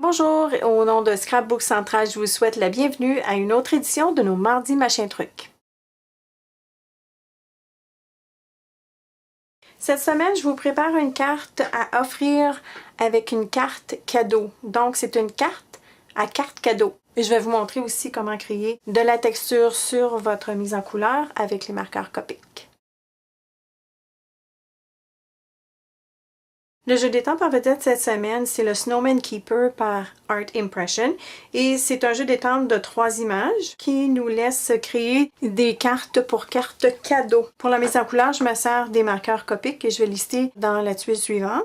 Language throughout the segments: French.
Bonjour, au nom de Scrapbook Central, je vous souhaite la bienvenue à une autre édition de nos Mardis Machin Truc. Cette semaine, je vous prépare une carte à offrir avec une carte cadeau. Donc, c'est une carte à carte cadeau. Et je vais vous montrer aussi comment créer de la texture sur votre mise en couleur avec les marqueurs Copic. Le jeu des temps par vedette cette semaine, c'est le Snowman Keeper par Art Impression. Et c'est un jeu des temps de 3 images qui nous laisse créer des cartes pour cartes cadeaux. Pour la mise en couleur, je me sers des marqueurs Copic que je vais lister dans la tuile suivante.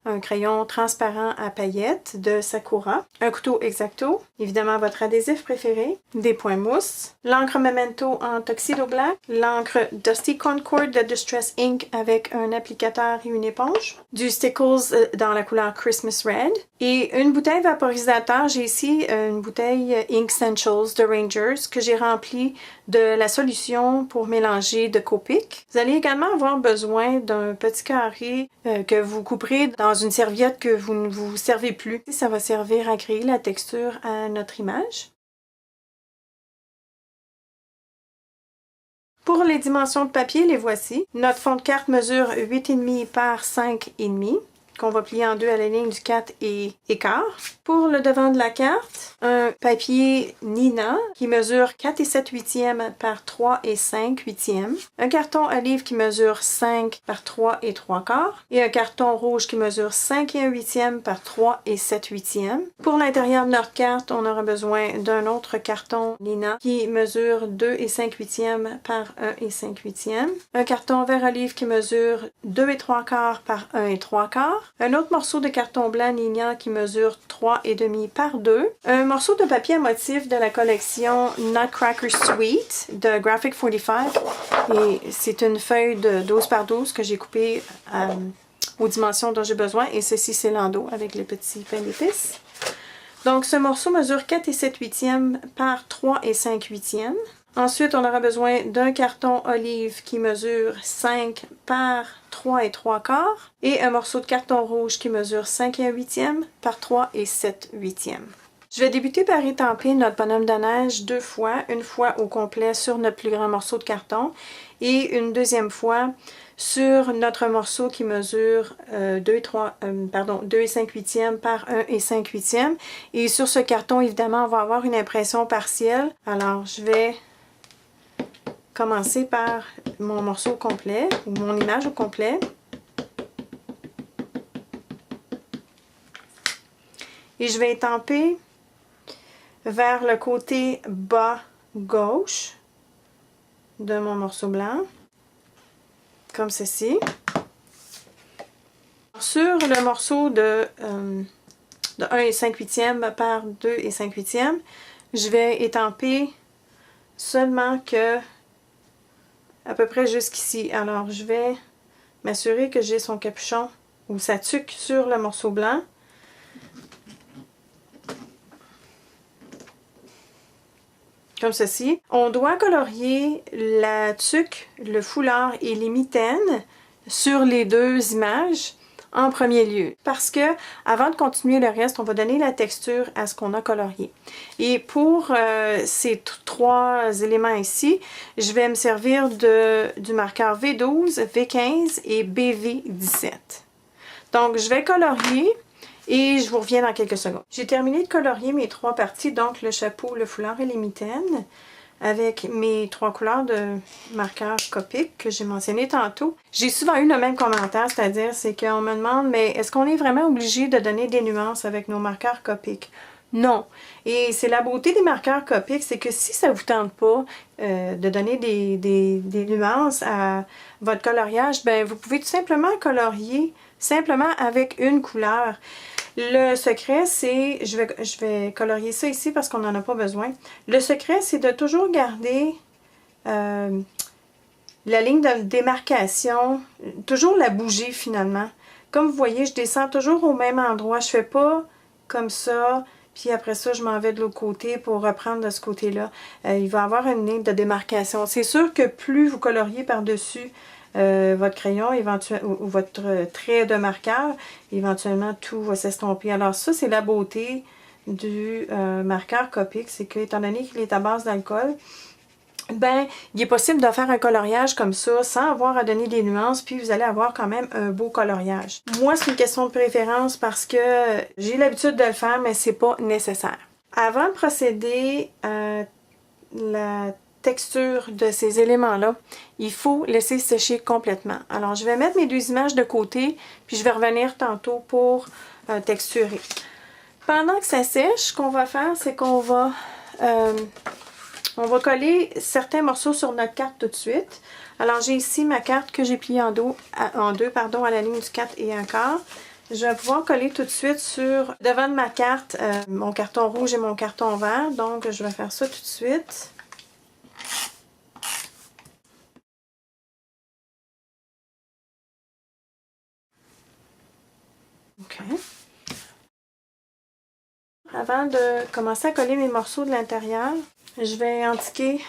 Un crayon transparent à paillettes de Sakura, un couteau X-Acto, évidemment votre adhésif préféré, des points mousse, l'encre Memento en Tuxedo Black, l'encre Dusty Concord de Distress Ink avec un applicateur et une éponge, du Stickles dans la couleur Christmas Red, et une bouteille vaporisateur. J'ai ici une bouteille Ink Essentials de Rangers que j'ai remplie de la solution pour mélanger de Copic. Vous allez également avoir besoin d'un petit carré que vous couperez dans une serviette que vous ne vous servez plus. Ça va servir à créer la texture à notre image. Pour les dimensions de papier, les voici. Notre fond de carte mesure 8,5 par 5,5 qu'on va plier en deux à la ligne du 4 et quart. Pour le devant de la carte, un papier Nina qui mesure 4 et 7 huitièmes par 3 et 5 huitièmes. Un carton à livre qui mesure 5 par 3 et 3 quarts. Et un carton rouge qui mesure 5 et 1 huitième par 3 et 7 huitièmes. Pour l'intérieur de notre carte, on aura besoin d'un autre carton Nina qui mesure 2 et 5 huitièmes par 1 et 5 huitièmes. Un carton vert olive qui mesure 2 et 3 quarts par 1 et 3 quarts. Un autre morceau de carton blanc Nina qui mesure 3 et demi par 2. Un morceau de papier à motif de la collection Nutcracker Suite de Graphic 45. Et c'est une feuille de 12 par 12 que j'ai coupée aux dimensions dont j'ai besoin. Et ceci, c'est l'endos avec le petit pain d'épices. Donc, ce morceau mesure 4 et 7 huitièmes par 3 et 5 huitièmes. Ensuite, on aura besoin d'un carton olive qui mesure 5 par 3 et 3 quarts et un morceau de carton rouge qui mesure 5 et 1 huitième par 3 et 7 huitièmes. Je vais débuter par étamper notre bonhomme de neige 2 fois, une fois au complet sur notre plus grand morceau de carton et une deuxième fois sur notre morceau qui mesure 2 et 5 huitièmes par 1 et 5 huitièmes. Et sur ce carton, évidemment, on va avoir une impression partielle. Alors, je vais commencer par mon morceau complet, ou mon image au complet. Et je vais étamper vers le côté bas gauche de mon morceau blanc, comme ceci. Sur le morceau de 1 et 5 huitièmes par 2 et 5 huitièmes, je vais étamper seulement que à peu près jusqu'ici. Alors, je vais m'assurer que j'ai son capuchon ou sa tuque sur le morceau blanc. Comme ceci. On doit colorier la tuque, le foulard et les mitaines sur les deux images en premier lieu. Parce que, avant de continuer le reste, on va donner la texture à ce qu'on a colorié. Et pour ces 3 éléments ici, je vais me servir du marqueur V12, V15 et BV17. Donc, je vais colorier et je vous reviens dans quelques secondes. J'ai terminé de colorier mes 3 parties, donc le chapeau, le foulard et les mitaines, avec mes 3 couleurs de marqueurs Copic que j'ai mentionné tantôt. J'ai souvent eu le même commentaire, c'est-à-dire c'est qu'on me demande, mais est-ce qu'on est vraiment obligé de donner des nuances avec nos marqueurs Copic? Non. Et c'est la beauté des marqueurs Copic, c'est que si ça ne vous tente pas de donner des nuances à votre coloriage, ben vous pouvez tout simplement colorier simplement avec une couleur. Le secret, c'est, je vais colorier ça ici parce qu'on n'en a pas besoin. Le secret, c'est de toujours garder la ligne de démarcation, toujours la bouger finalement. Comme vous voyez, je descends toujours au même endroit. Je ne fais pas comme ça, Puis après ça, je m'en vais de l'autre côté pour reprendre de ce côté-là. Il va y avoir une ligne de démarcation. C'est sûr que plus vous coloriez par-dessus votre crayon ou votre trait de marqueur, éventuellement tout va s'estomper. Alors ça, c'est la beauté du marqueur Copic, c'est que étant donné qu'il est à base d'alcool, ben, il est possible de faire un coloriage comme ça sans avoir à donner des nuances, puis vous allez avoir quand même un beau coloriage. Moi, c'est une question de préférence parce que j'ai l'habitude de le faire, mais c'est pas nécessaire. Avant de procéder à la texture de ces éléments-là, il faut laisser sécher complètement. Alors, je vais mettre mes deux images de côté, puis je vais revenir tantôt pour texturer. Pendant que ça sèche, ce qu'on va faire, c'est qu'on va... on va coller certains morceaux sur notre carte tout de suite. Alors, j'ai ici ma carte que j'ai pliée en deux, à la ligne du 4 et 1/4. Je vais pouvoir coller tout de suite sur devant de ma carte mon carton rouge et mon carton vert. Donc, je vais faire ça tout de suite. OK. Avant de commencer à coller mes morceaux de l'intérieur, je vais indiquer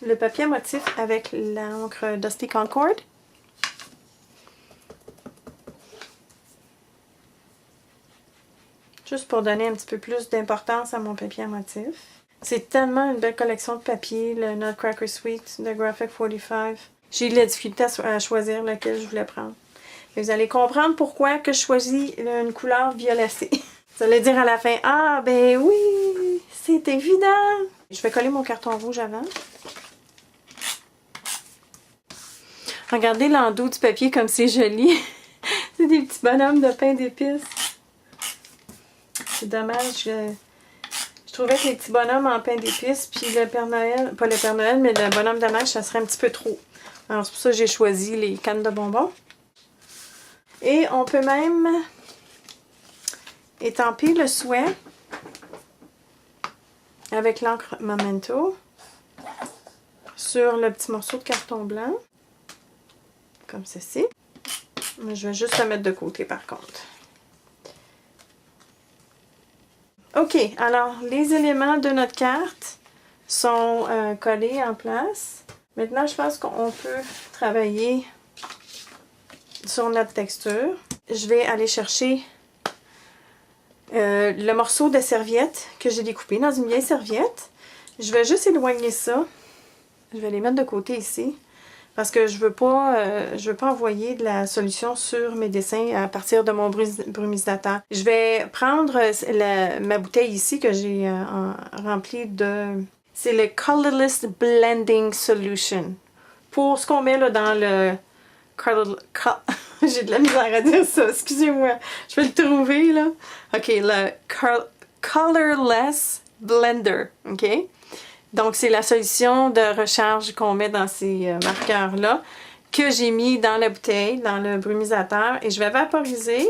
le papier à motif avec l'encre Dusty Concord. Juste pour donner un petit peu plus d'importance à mon papier à motif. C'est tellement une belle collection de papier, le Nutcracker Suite de Graphic 45. J'ai eu de la difficulté à choisir lequel je voulais prendre. Mais vous allez comprendre pourquoi que je choisis une couleur violacée. Vous allez dire à la fin, ah ben oui, c'est évident. Je vais coller mon carton rouge avant. Regardez l'endos du papier comme c'est joli. C'est des petits bonhommes de pain d'épices. C'est dommage, je trouvais que les petits bonhommes en pain d'épices, puis le Père Noël, pas le Père Noël, mais le bonhomme de neige, ça serait un petit peu trop. Alors c'est pour ça que j'ai choisi les cannes de bonbons. Et on peut même étamper le souhait avec l'encre Memento sur le petit morceau de carton blanc, comme ceci. Je vais juste le mettre de côté par contre. OK, alors les éléments de notre carte sont collés en place. Maintenant, je pense qu'on peut travailler sur notre texture. Je vais aller chercher le morceau de serviette que j'ai découpé dans une vieille serviette. Je vais juste éloigner ça. Je vais les mettre de côté ici. Parce que je veux pas envoyer de la solution sur mes dessins à partir de mon brumisateur. Je vais prendre ma bouteille ici que j'ai remplie de... C'est le Colorless Blending Solution. Pour ce qu'on met là dans le... J'ai de la misère à dire ça, excusez-moi. Je vais le trouver là. OK, le Colorless Blender. OK? Donc, c'est la solution de recharge qu'on met dans ces marqueurs-là que j'ai mis dans la bouteille, dans le brumisateur. Et je vais vaporiser,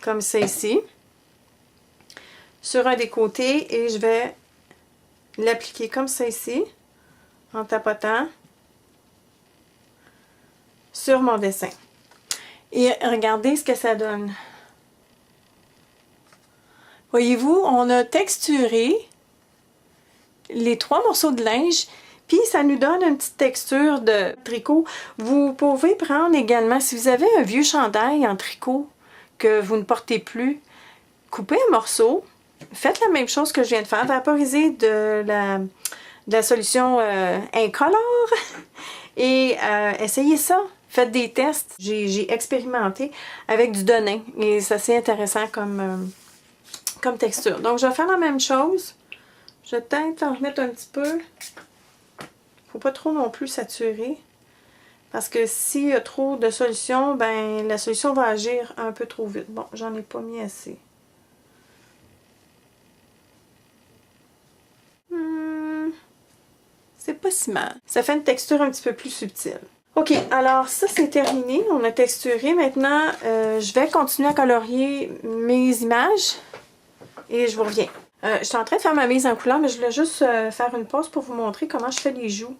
comme ça ici, sur un des côtés. Et je vais l'appliquer comme ça ici, en tapotant, sur mon dessin. Et regardez ce que ça donne. Voyez-vous, on a texturé les 3 morceaux de linge, puis ça nous donne une petite texture de tricot. Vous pouvez prendre également, si vous avez un vieux chandail en tricot que vous ne portez plus, coupez un morceau, faites la même chose que je viens de faire, vaporiser de la solution incolore et essayez ça. Faites des tests. J'ai expérimenté avec du denim et c'est assez intéressant comme texture. Donc je vais faire la même chose. Je vais peut-être en remettre un petit peu. Faut pas trop non plus saturer. Parce que s'il y a trop de solution, ben la solution va agir un peu trop vite. Bon, j'en ai pas mis assez. C'est pas si mal. Ça fait une texture un petit peu plus subtile. OK, alors ça c'est terminé. On a texturé. Maintenant, je vais continuer à colorier mes images. Et je vous reviens. Je suis en train de faire ma mise en couleur, mais je voulais juste faire une pause pour vous montrer comment je fais les joues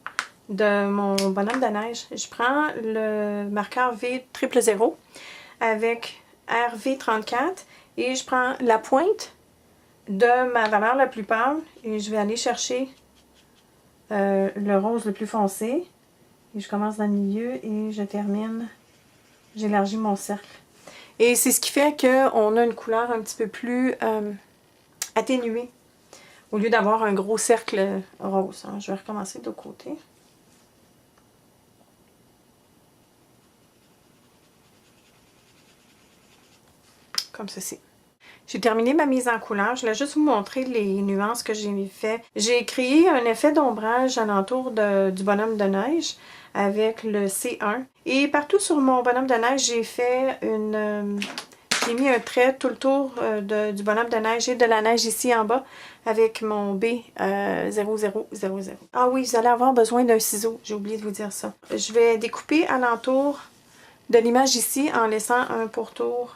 de mon bonhomme de neige. Je prends le marqueur V000 avec RV34 et je prends la pointe de ma valeur la plus pâle et je vais aller chercher le rose le plus foncé. Et je commence dans le milieu et je termine, j'élargis mon cercle. Et c'est ce qui fait qu'on a une couleur un petit peu plus atténuée, au lieu d'avoir un gros cercle rose. Je vais recommencer de l'autre côté. Comme ceci. J'ai terminé ma mise en couleur. Je voulais juste vous montrer les nuances que j'ai fait. J'ai créé un effet d'ombrage alentour du bonhomme de neige avec le C1. Et partout sur mon bonhomme de neige, j'ai fait j'ai mis un trait tout le tour du bonhomme de neige et de la neige ici en bas avec mon B0000. Ah oui, vous allez avoir besoin d'un ciseau. J'ai oublié de vous dire ça. Je vais découper alentour de l'image ici en laissant un pourtour.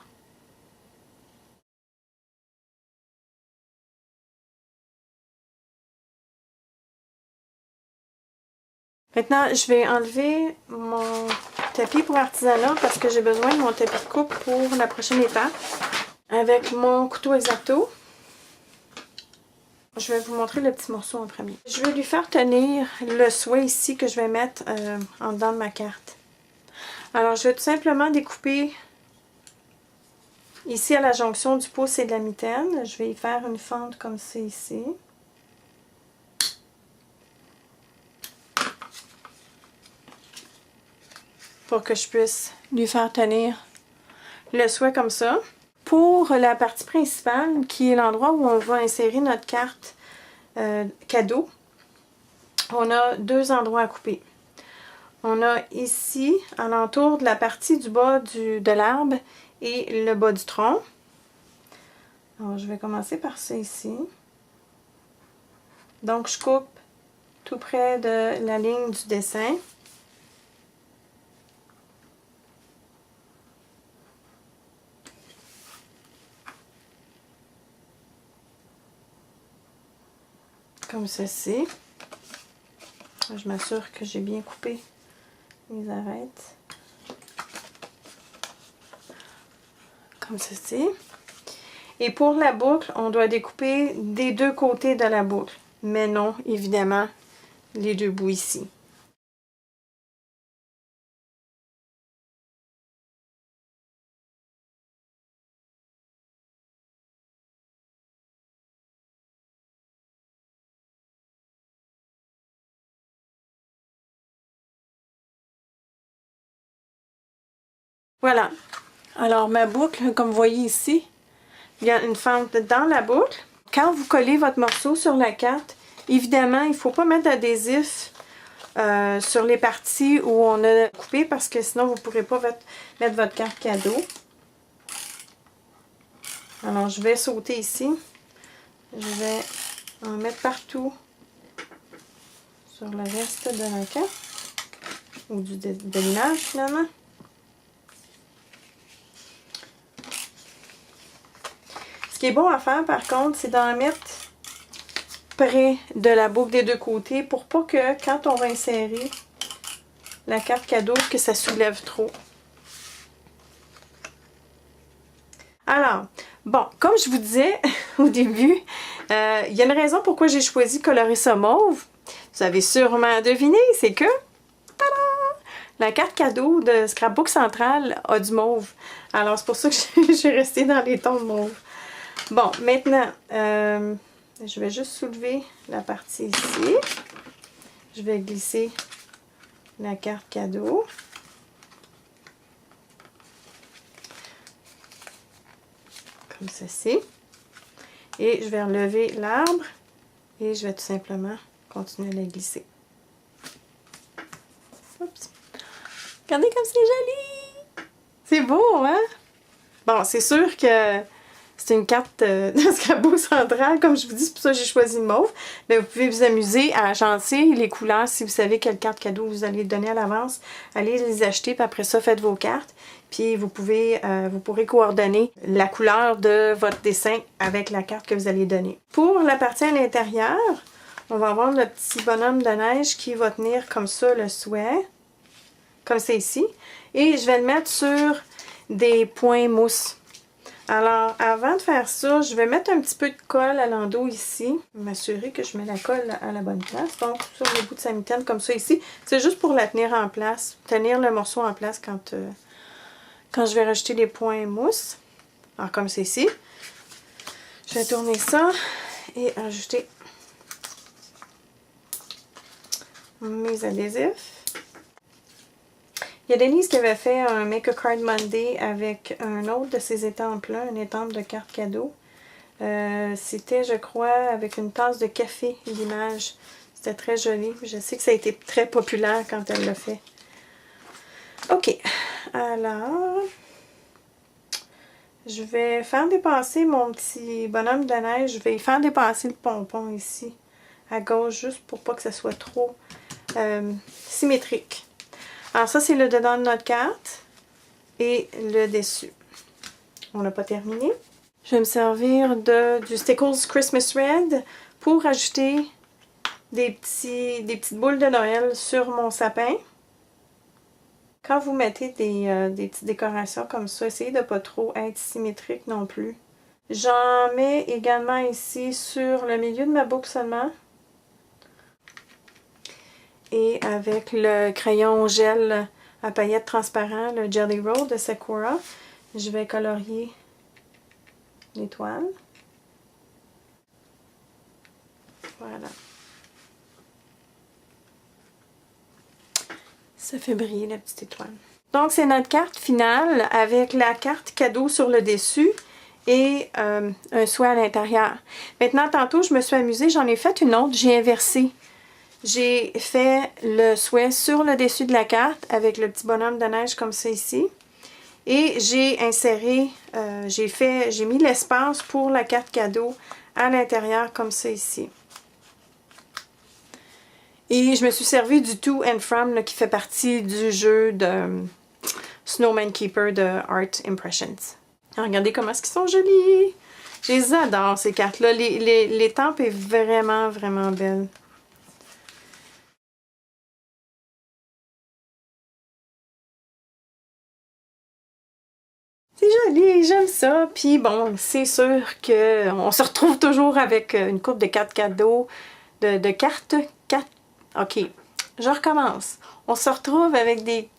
Maintenant, je vais enlever mon tapis pour artisanat parce que j'ai besoin de mon tapis de coupe pour la prochaine étape. Avec mon couteau X-Acto, je vais vous montrer le petit morceau en premier. Je vais lui faire tenir le souhait ici que je vais mettre en dedans de ma carte. Alors, je vais tout simplement découper ici à la jonction du pouce et de la mitaine. Je vais y faire une fente comme ça ici. Pour que je puisse lui faire tenir le souhait comme ça. Pour la partie principale, qui est l'endroit où on va insérer notre carte cadeau, on a deux endroits à couper. On a ici, alentour de la partie du bas de l'arbre et le bas du tronc. Alors, je vais commencer par ça ici. Donc, je coupe tout près de la ligne du dessin. Comme ceci. Je m'assure que j'ai bien coupé les arêtes. Comme ceci. Et pour la boucle, on doit découper des deux côtés de la boucle. Mais non, évidemment, les deux bouts ici. Voilà. Alors, ma boucle, comme vous voyez ici, il y a une fente dans la boucle. Quand vous collez votre morceau sur la carte, évidemment, il ne faut pas mettre d'adhésif sur les parties où on a coupé parce que sinon, vous ne pourrez pas mettre votre carte cadeau. Alors, je vais sauter ici. Je vais en mettre partout sur le reste de la carte ou de l'image finalement. Ce qui est bon à faire par contre, c'est d'en mettre près de la boucle des deux côtés pour pas que quand on va insérer la carte cadeau, que ça soulève trop. Alors, bon, comme je vous disais au début, il y a une raison pourquoi j'ai choisi colorer ça mauve. Vous avez sûrement deviné, c'est que la carte cadeau de Scrapbook Central a du mauve. Alors, c'est pour ça que j'ai resté dans les tons de mauve. Bon, maintenant, je vais juste soulever la partie ici. Je vais glisser la carte cadeau. Comme ceci. Et je vais relever l'arbre et je vais tout simplement continuer à la glisser. Oups. Regardez comme c'est joli! C'est beau, hein? Bon, c'est sûr que c'est une carte de Scrapbook Central, comme je vous dis, c'est pour ça que j'ai choisi le mauve. Mais vous pouvez vous amuser à agencer les couleurs si vous savez quelle carte cadeau vous allez donner à l'avance. Allez les acheter, puis après ça, faites vos cartes. Puis vous pourrez coordonner la couleur de votre dessin avec la carte que vous allez donner. Pour la partie à l'intérieur, on va avoir le petit bonhomme de neige qui va tenir comme ça le souhait. Comme c'est ici. Et je vais le mettre sur des points mousse. Alors, avant de faire ça, je vais mettre un petit peu de colle à l'endos ici. M'assurer que je mets la colle à la bonne place. Donc, sur le bout de sa mitaine, comme ça ici. C'est juste pour la tenir en place. Tenir le morceau en place quand je vais rajouter les points mousse. Alors, comme c'est ici. Je vais tourner ça et ajouter mes adhésifs. Il y a Denise qui avait fait un Make a Card Monday avec un autre de ces étampes-là, une étampe de carte cadeau. C'était, je crois, avec une tasse de café, l'image. C'était très joli. Je sais que ça a été très populaire quand elle l'a fait. OK. Alors, je vais faire dépasser mon petit bonhomme de neige. Je vais faire dépasser le pompon ici, à gauche, juste pour pas que ça soit trop symétrique. Alors ça, c'est le dedans de notre carte et le dessus. On n'a pas terminé. Je vais me servir du Stickles Christmas Red pour ajouter des petites boules de Noël sur mon sapin. Quand vous mettez des petites décorations comme ça, essayez de ne pas trop être symétrique non plus. J'en mets également ici sur le milieu de ma boucle seulement. Et avec le crayon gel à paillettes transparent, le Jelly Roll de Sakura, je vais colorier l'étoile. Voilà. Ça fait briller la petite étoile. Donc, c'est notre carte finale avec la carte cadeau sur le dessus et un souhait à l'intérieur. Maintenant, tantôt, je me suis amusée, j'en ai fait une autre, j'ai inversé. J'ai fait le souhait sur le dessus de la carte avec le petit bonhomme de neige comme ça ici. Et j'ai inséré, j'ai mis l'espace pour la carte cadeau à l'intérieur comme ça ici. Et je me suis servi du To and From là, qui fait partie du jeu de Snowman Keeper de Art Impressions. Alors, regardez comment est-ce qu'ils sont jolis! Je les adore ces cartes-là. L'étampe est vraiment, vraiment belle. C'est joli, j'aime ça. Puis bon, c'est sûr qu'on se retrouve toujours avec une coupe de cartes cadeaux, de cartes. OK, je recommence. On se retrouve avec des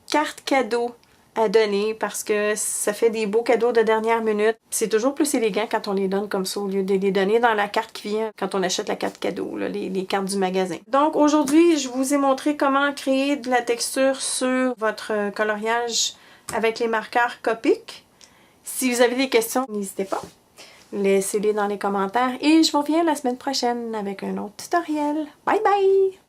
cartes cadeaux à donner parce que ça fait des beaux cadeaux de dernière minute. C'est toujours plus élégant quand on les donne comme ça au lieu de les donner dans la carte qui vient quand on achète la carte cadeau, là, les cartes du magasin. Donc aujourd'hui, je vous ai montré comment créer de la texture sur votre coloriage avec les marqueurs Copic. Si vous avez des questions, n'hésitez pas. Laissez-les dans les commentaires et je vous reviens la semaine prochaine avec un autre tutoriel. Bye bye!